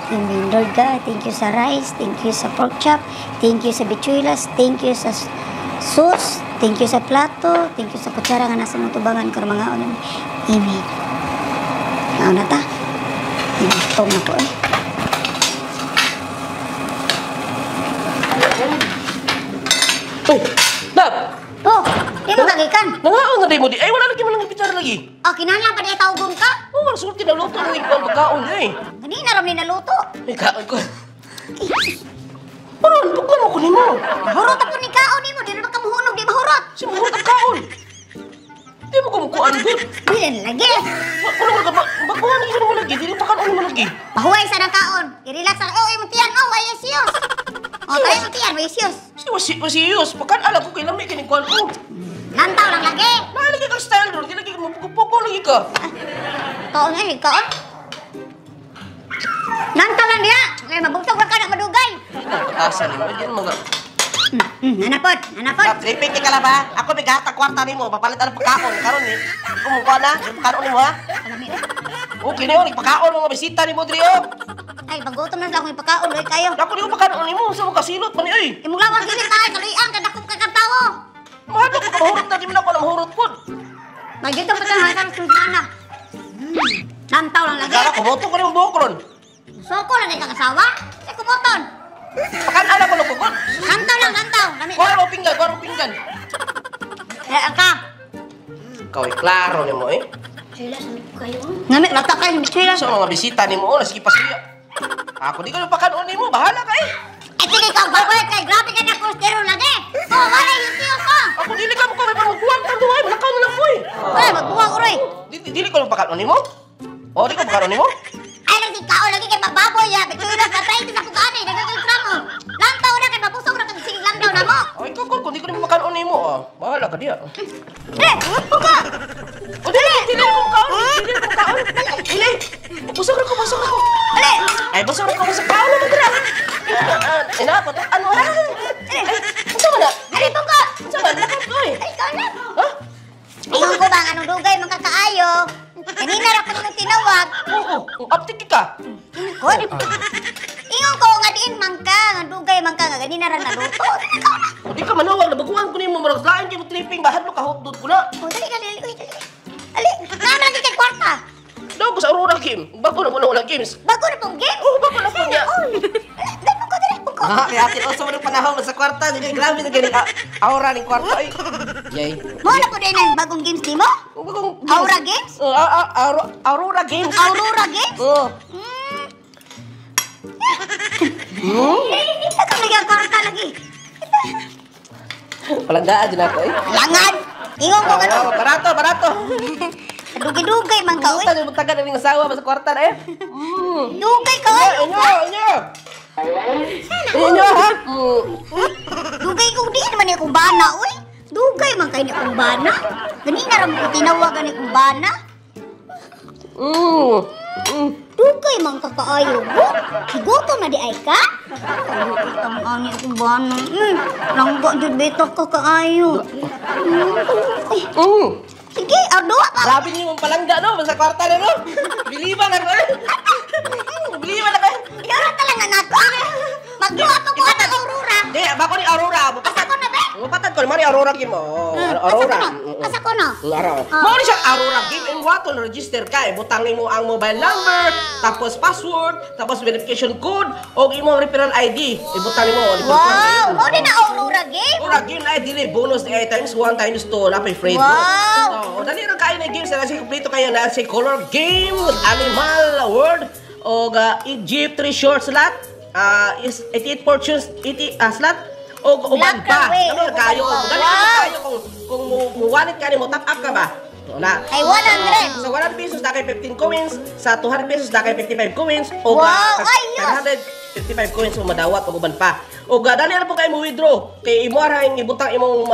Amen. Lord God, thank you sa rice, thank you sa pork chop, thank you sa bichuelas, thank you sa sauce, thank you sa plato, thank you sa kutsara nga nasa mong tubangan karo mga onon. Amen. Ano na ta? Tong na ko eh. Oh, Dab! Oh, di mo kagikan? Nangaon nga day mo di. Ay, wala lagi mo lang pitar lagi. Oh, kinahanglan pa niya tawgon ka? Oh, wala sulti na luto ng ikaw pagkaon eh. Ganina ram ni naluto. Ay, kaon ko. Ano, pagkaon mo ko ni mo. Mahurot ako ni kaon ni mo, di na ka muhunog, di mahurot. Si mahurot ang kaon. Di mo kumukuan good. Bilan lagi. Ano mo ka ba? Bakuhan niyo mo lagi. Di pa kaon mo lagi. Pahuway sa ng kaon. I-relax lang. Oh, imong tiyan. Oh, ay siyos. Oh, tayo mo tiyan, may siyos. Masiyos. Pagkan alam ko kailan may kinikuan ko. Lantaw lang lagi. Nalagi kang style doon. Di lagi mo pupupo lagi ka. Kaon nga, kaon. Lantaw lang dia. Kaya mabugsog lang ka na madugay. Asa ni mo. Diyan mga... Hanapot, hanapot. Tripik ka lang ba? Ako may gata kwarta ni mo. Papalit ang pagkaon. Karon ni. Kumukuha na. Pagkaon ni mo ha. Alamit. Okay na yun. Pagkaon mga bisita ni mo, Drio. Ay, paggutom na lang ako yung pagkaon. Loy kayo. Ako di ko pagkaon ni mo. Sa mga kasilot pa ni ay. Imong lawas gini tayo. Kaluyan ka na kung kakantawo. Mahalo ko kamahurot na. Di mo na ako namahurot po. Magdito pa tayo hanggang sultana. Lantaw lang lagi. Kala ko, boto ko rin yung buhok ron. Soko lang kang asawa. Sa kumoton. Pakan alam ko lang bukod. Lantaw lang, lantaw. Lamit. Kuha mo pinggan, kuha mo pinggan. Kaya ka. Ikaw ay klaro ni mo eh. Ngamit, latak kayo. Sila. Sa mga bisita ni mo, sige pasuya. Ako di ko yung pakanon ni mo, bahala ka eh. Eh, sige ka, bagoy kay. Grabe ka na kolesterol lagi. Oh, wala yung siyos ko. Ako dili ka mo ko, may pamagbuwang ka doon, malakaw na lang po eh. Wala, magbuwang ko rin. Dili ko yung pakanon ni mo? O, di ko pakanon ni mo? Ay, lagi kao lagi kay mababoy ya. Bituilas na tayo sa kugani. Nagkakultra mo. Lantaw na kay mapusok na kang sige lantaw na mo. O, ikaw kung di ko yung pakanon ni mo, bahala ka diya. Eh, buka. O, dili akong kaon, dili akong kaon. Dili, busog ako. Ali. Ay, busog ako sa kaon naman dira. Inapot, ano ha? Ano mo na? Ali, buka. Ano ba? Lakad ko eh. Ay, ikaw na. Ha? Ingon ko ba anong dugay man kakaayo? Kanina ra ko nang tinawag. Oo, aptik ka. Good. Ingon ko nga diin man ka, nga dugay man ka nga kanina ra naluto. O, di ka manawag, nabaguhan ko ni mo, marag lain kayo mo tripping, bahadlo ka, hotdog ko na. Oh, dali ka, dali. Uy, dali. Ali, naman lagi kay kwarta. Daw ko sa Aurora Games. Bago na mo na walang games. Bago na pong game. Oo, bago na po niya. Dali ko, dali ko. Kaya atin o sa mga panahon sa kwarta, hindi grabe na ganit. Aura ng kwarta ay. Yay. Mo na po din ang bagong games ni mo? Bagong Aura Games? Aurora Games. Aurora Games? Oo. Ako nagkakwarta lagi. Palanggaan din ako eh. Langan. Ingon ko nga. Barato. Dugay-dugay man ka, uy. Tagal mo tagal ng asawa sa kwarta na eh. Dugay ka, uy. Inyo ha? Dugay ko, di naman niya kumbana, uy. Dugay man kayo ni kumbana. Ganina rin ko tinawagan ni kumbana. Dugay man ka kaayo, bu. Higutom na di ay ka? Ang angin kumbana. Langga jud beto ka kaayo. Sige, ardoa pa. Grabe niyo mong palangga no, sa kwarta na no. Biliban ako eh. Biliban ako eh. Yara talaga na ako. Magduwa pa ko ang Aurora. Di, bako ni Aurora. Asa ko na, be? Mapatag ko, mari Aurora game mo. Aurora. Asa ko na? Mao siya Aurora game and what on register ka eh. Butangin mo ang mobile number, tapos password, tapos verification code, o imo referral ID. Ibutangin mo. Wow! O din na Aurora game? Aurora game na dili bonus ni times 1 times 2 na pay free. Wow! So, dali ra kayo na games na si kompleto kayo na si color game, animal world, o Egypt 3 short slot, is 88 fortunes 80 slot. O uban pa. Ano kayo? Dali kayo kung muwalit ka ni mo top up ka ba? Wala. Ay 100. Sa 100 pesos na kay 15 coins, sa 200 pesos na kay 55 coins, o Wow, ayos! 555 coins mo madawat o uban pa. O dali na po kayo mo withdraw. Kay imo ra ang ibutang imong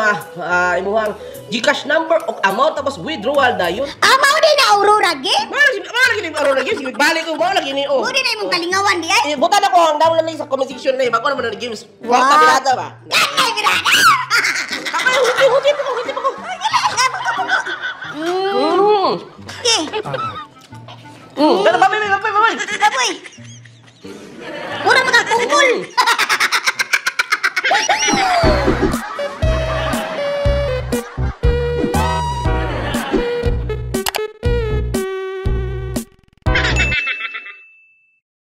imuhang GCash number o amount tapos withdrawal dayon. Mao din na Aurora game? Mara lagi ni Aurora games, balik ko mo lagi ni o. O din na imong kalingawan di ay? Butan ako ang down lang sa comment section na bago naman na games. Wow. Wala pirata ba? Ay, birada! Kakay, huti ko. Eh, Pero babay. baboy. Apple!